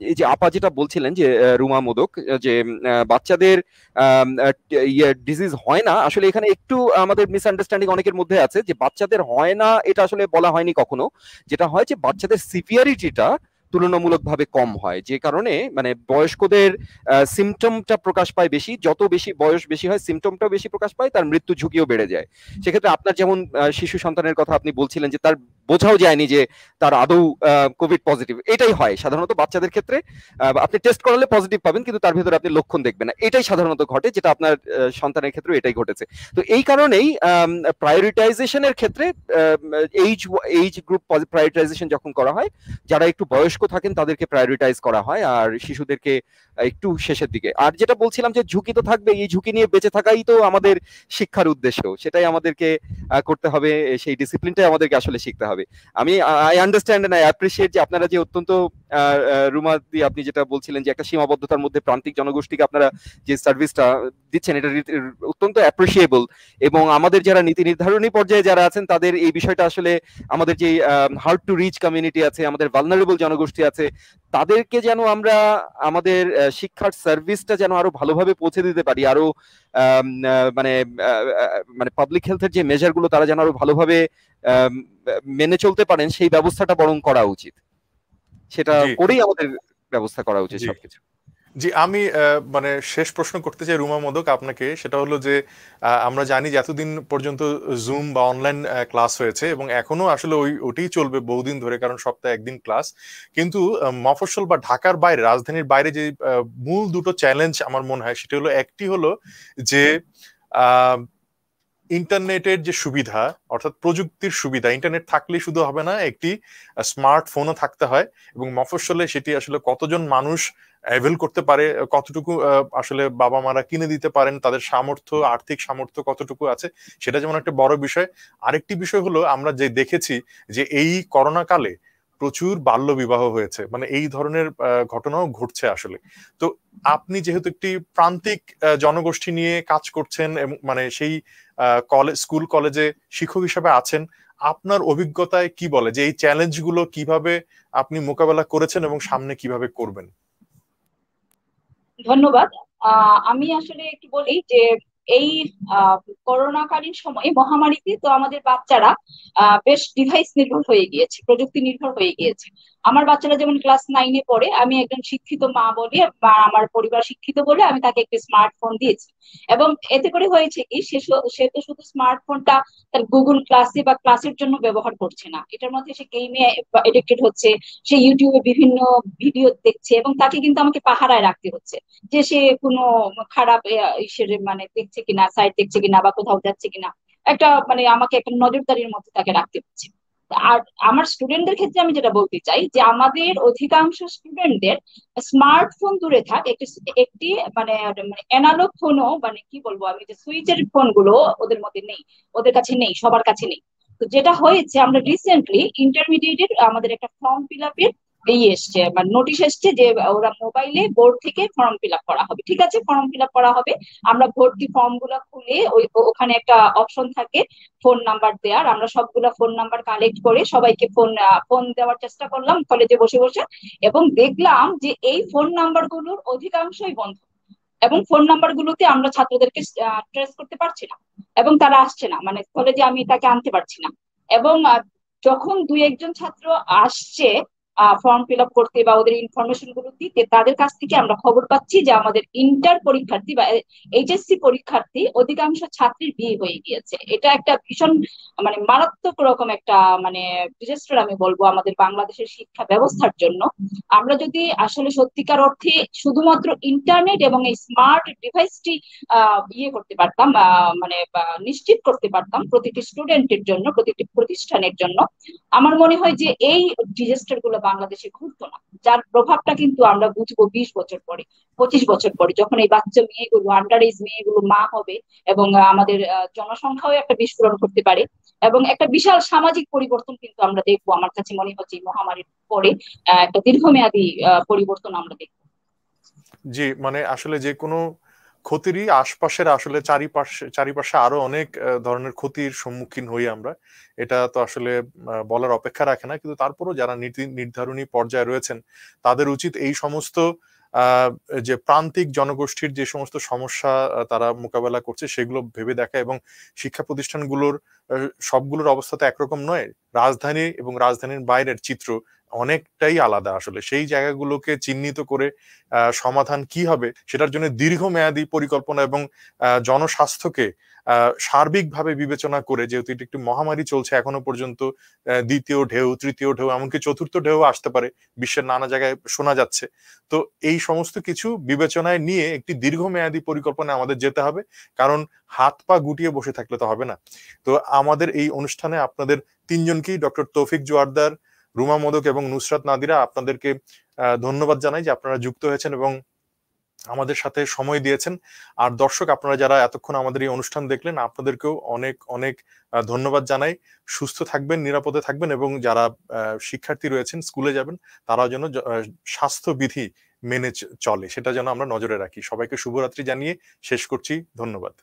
C: এই যে আপা যেটা বলছিলেন যে রুমা মোদক, যে বাচ্চাদের ডিজিজ হয় না, আসলে এখানে একটু আমাদের মিসআন্ডারস্ট্যান্ডিং অনেকের মধ্যে আছে, যে বাচ্চাদের হয় না এটা আসলে বলা হয়নি কখনো। যেটা হয় যে বাচ্চাদের সিভিয়ারিটিটা তুলনামূলকভাবে কম হয়, যে কারণে মানে বয়স্কদের সিমটমটা প্রকাশ পায় বেশি, যত বেশি বয়স বেশি হয় সিমটমটাও বেশি প্রকাশ পায়, তার মৃত্যু ঝুঁকিও বেড়ে যায়। সেক্ষেত্রে আপনার যেমন শিশু সন্তানের কথা আপনি বলছিলেন যে তার বোঝাও যায়নি যে তার আদৌ কোভিড পজিটিভ, এটাই হয় সাধারণত বাচ্চাদের ক্ষেত্রে। আপনি টেস্ট করালে পজিটিভ পাবেন, কিন্তু তার ভিতরে আপনি লক্ষণ দেখবেন না, এটাই সাধারণত ঘটে, যেটা আপনার সন্তানের ক্ষেত্রে এটাই ঘটেছে। তো এই কারণেই প্রায়োরিটাইজেশনের ক্ষেত্রে এইজ গ্রুপ প্রায়োরিটাইজেশন যখন করা হয়, যারা একটু বয়স্ক থাকেন তাদেরকে প্রায়োরিটাইজ করা হয়, আর শিশুদেরকে একটু শেষের দিকে। আর যেটা বলছিলাম যে ঝুঁকি তো থাকবে, এই ঝুঁকি নিয়ে বেঁচে থাকাই তো আমাদের শিক্ষার উদ্দেশ্য, সেটাই আমাদেরকে করতে হবে, সেই ডিসিপ্লিনটাই আমাদেরকে আসলে শিখতে হবে। আমি I understand and I appreciate যে আপনারা যে অত্যন্ত রুমাদি, আপনি যেটা বলছিলেন যে একটা সীমাবদ্ধতার মধ্যে প্রান্তিক জনগোষ্ঠীকে আপনারা যে সার্ভিসটা দিচ্ছেন, এটা অত্যন্ত অ্যাপ্রিশিয়েবল। এবং আমাদের যারা নীতি নির্ধারণী পর্যায়ে যারা আছেন, তাদের এই বিষয়টা আসলে, আমাদের যে হার্ড টু রিচ কমিউনিটি আছে, আমাদের ভালনারেবল জনগোষ্ঠী আছে, তাদেরকে যেন আমরা আমাদের শিক্ষার সার্ভিসটা যেন আরো ভালোভাবে পৌঁছে দিতে পারি, আরো মানে মানে পাবলিক হেলথের যে মেজার গুলো তারা যেন আরো ভালোভাবে মেনে চলতে পারেন, সেই ব্যবস্থাটা বরং করা উচিত, সেটা করেই আমাদের ব্যবস্থা করা উচিত সবকিছু।
A: জি, আমি মানে শেষ প্রশ্ন করতে চাই রুমা মোদক আপনাকে, সেটা হলো যে আমরা জানি যে এতদিন পর্যন্ত জুম বা অনলাইন ক্লাস হয়েছে, এবং এখনো আসলে ওটাই চলবে বহুদিন ধরে, কারণ সপ্তাহে একদিন ক্লাস। কিন্তু মফস্বল বা ঢাকার বাইরে, রাজধানীর বাইরে যে মূল দুটো চ্যালেঞ্জ আমার মনে হয়, সেটা হলো, একটি হলো যে ইন্টারনেটের যে সুবিধা, অর্থাৎ প্রযুক্তির সুবিধা, ইন্টারনেট থাকলেই শুধু হবে না, একটি স্মার্টফোনও থাকতে হয়, এবং মফস্বলে সেটি আসলে কতজন মানুষ অ্যাভেল করতে পারে, কতটুকু আসলে বাবা মারা কিনে দিতে পারেন, তাদের সামর্থ্য, আর্থিক সামর্থ্য কতটুকু আছে, সেটা যেমন একটা বড় বিষয়। আরেকটি বিষয় হলো, আমরা যে দেখেছি যে এই করোনা কালে প্রচুর বাল্য বিবাহ হয়েছে, মানে এই ধরনের ঘটনাও ঘটছে আসলে। তো আপনি যেহেতু একটি প্রান্তিক জনগোষ্ঠী নিয়ে কাজ করছেন, এবং মানে সেই স্কুল কলেজে শিক্ষক হিসেবে আছেন, আপনার অভিজ্ঞতায় কি বলে যে এই চ্যালেঞ্জগুলো কিভাবে আপনি মোকাবেলা করেছেন এবং সামনে কিভাবে করবেন?
D: ধন্যবাদ। আমি আসলে একটু বলি যে এই করোনাকালীন সময়ে, মহামারীতে তো আমাদের বাচ্চারা বেশ ডিভাইস নির্ভর হয়ে গিয়েছে, প্রযুক্তি নির্ভর হয়ে গিয়েছে। আমার বাচ্চারা যেমন ক্লাস 9-এ পড়ে, আমি একজন শিক্ষিত মা বলে বা আমার পরিবার শিক্ষিত বলে আমি তাকে একটি স্মার্টফোন দিয়েছি। এবং এতে করে হয়েছে কি, সে তো শুধু স্মার্টফোনটা তার গুগল ক্লাসে বা ক্লাসের জন্য ব্যবহার করছে না, এটার মধ্যে সে গেমে এডিক্টেড হচ্ছে, সে ইউটিউবে বিভিন্ন ভিডিও দেখছে, এবং তাকে কিন্তু আমাকে পাহারায় রাখতে হচ্ছে যে সে কোনো খারাপ ইসের মানে দেখছে কিনা, সাইট দেখছে কিনা, বা কোথাও যাচ্ছে কিনা। একটা মানে আমাকে একটা নজরদারির মধ্যে তাকে রাখতে হচ্ছে। আর আমার স্টুডেন্টদের ক্ষেত্রে আমি যেটা বলতে চাই যে আমাদের অধিকাংশ স্টুডেন্টদের স্মার্টফোন দূরে থাক, একটি একটি মানে মানে অ্যানালগ ফোনও, মানে কি বলবো আমি, যে সুইচের ফোন গুলো ওদের মধ্যে নেই, ওদের কাছে নেই, সবার কাছে নেই। তো যেটা হয়েছে, আমরা রিসেন্টলি ইন্টারমিডিয়েটের আমাদের একটা ফর্ম ফিল আপের এসছে, মানে নোটিশ এসছে যে ওরা মোবাইলে বোর্ড থেকে ফর্ম ফিল আপ করা হবে। ঠিক আছে, ফর্ম ফিল আপ করা হবে। আমরা ভর্তি ফর্ম গুলা খুলে ওখানে একটা অপশন থাকে ফোন নাম্বার দেওয়ার, আমরা সবগুলা ফোন নাম্বার কালেক্ট করে সবাইকে ফোন দেওয়ার চেষ্টা করলাম কলেজে বসে বসে, এবং দেখলাম যে এই ফোন নাম্বার গুলোর অধিকাংশই বন্ধ, এবং ফোন নাম্বার গুলোতে আমরা ছাত্রদেরকে ট্রেস করতে পারছি না, এবং তারা আসছে না, মানে কলেজে আমি তাকে আনতে পারছি না। এবং যখন দুই একজন ছাত্র আসছে ফর্ম ফিল আপ করতে বা ওদের ইনফরমেশন গুলো দিতে, তাদের কাছ থেকে আমরা খবর পাচ্ছি যে আমাদের ইন্টার পরীক্ষার্থী বা এইচএসসি পরীক্ষার্থী অধিকাংশ ছাত্রীর বিয়ে হয়ে গিয়েছে। এটা একটা ভীষণ মানে মারাত্মক রকম একটা মানে ডিজাস্টার আমি বলবো আমাদের বাংলাদেশের শিক্ষা ব্যবস্থার জন্য। আমরা যদি আসলে সত্যিকার অর্থে শুধুমাত্র ইন্টারনেট এবং এই স্মার্ট ডিভাইসটি করতে পারতাম, মানে নিশ্চিত করতে পারতাম প্রতিটি স্টুডেন্টের জন্য, প্রতিটি প্রতিষ্ঠানের জন্য, আমার মনে হয় যে এই ডিজাস্টার গুলো বাংলাদেশে ঘটতো না। যার প্রভাবটা কিন্তু আমরা বুঝবো 20 বছর পরে, 25 বছর পরে, যখন এই বাচ্চা মেয়েগুলো, আন্ডার এজ মেয়েগুলো মা হবে, এবং আমাদের জনসংখ্যাও একটা বিস্ফোরণ করতে পারে, এবং একটা বিশাল সামাজিক পরিবর্তন কিন্তু আমরা দেখবো। আমার কাছে মনে হচ্ছে এই মহামারীর পরে একটা দীর্ঘমেয়াদী পরিবর্তন আমরা দেখবো।
A: জি, মানে আসলে যে কোনো ক্ষতিরই আশপাশের আসলে চারিপাশে আরো অনেক ধরনের ক্ষতির সম্মুখীন হই আমরা। এটা তো আসলে বলার অপেক্ষা রাখে না, কিন্তু তারপরও যারা নীতি নির্ধারণী পর্যায়ে রয়েছেন তাদের উচিত এই সমস্ত আহ, যে প্রান্তিক জনগোষ্ঠীর যে সমস্ত সমস্যা তারা মোকাবেলা করছে সেগুলো ভেবে দেখা, এবং শিক্ষা প্রতিষ্ঠানগুলোর সবগুলোর অবস্থা তো একরকম নয়। রাজধানী এবং রাজধানীর বাইরের চিত্র অনেকটাই আলাদা। আসলে সেই জায়গাগুলোকে চিহ্নিত করে সমাধান কি হবে সেটার জন্য দীর্ঘমেয়াদী পরিকল্পনা এবং জনস্বাস্থ্যকে সার্বিকভাবে বিবেচনা করে, যেহেতু এটি একটি মহামারী চলছে এখনো পর্যন্ত, দ্বিতীয় ঢেউ, তৃতীয় ঢেউ, এমনকি চতুর্থ ঢেউ আসতে পারে, বিশ্বের নানা জায়গায় শোনা যাচ্ছে। তো এই সমস্ত কিছু বিবেচনায় নিয়ে একটি দীর্ঘমেয়াদী পরিকল্পনা আমাদের যেতে হবে, কারণ হাত পা গুটিয়ে বসে থাকলে তো হবে না। তো আমাদের এই অনুষ্ঠানে আপনাদের তিনজনকেই, ডক্টর তৌফিক জোয়ারদার, রুমা মোদক এবং নুসরাত নাদিরা, আপনাদেরকে ধন্যবাদ জানাই যে আপনারা যুক্ত হয়েছেন এবং আমাদের সাথে সময় দিয়েছেন। আর দর্শক, আপনারা যারা এতক্ষণ আমাদের এই অনুষ্ঠান দেখলেন, আপনাদেরকেও অনেক অনেক ধন্যবাদ জানাই। সুস্থ থাকবেন, নিরাপদে থাকবেন, এবং যারা শিক্ষার্থী রয়েছেন, স্কুলে যাবেন, তারাও যেন স্বাস্থ্যবিধি মেনে চলে, সেটা যেন আমরা নজরে রাখি। সবাইকে শুভরাত্রি জানিয়ে শেষ করছি। ধন্যবাদ।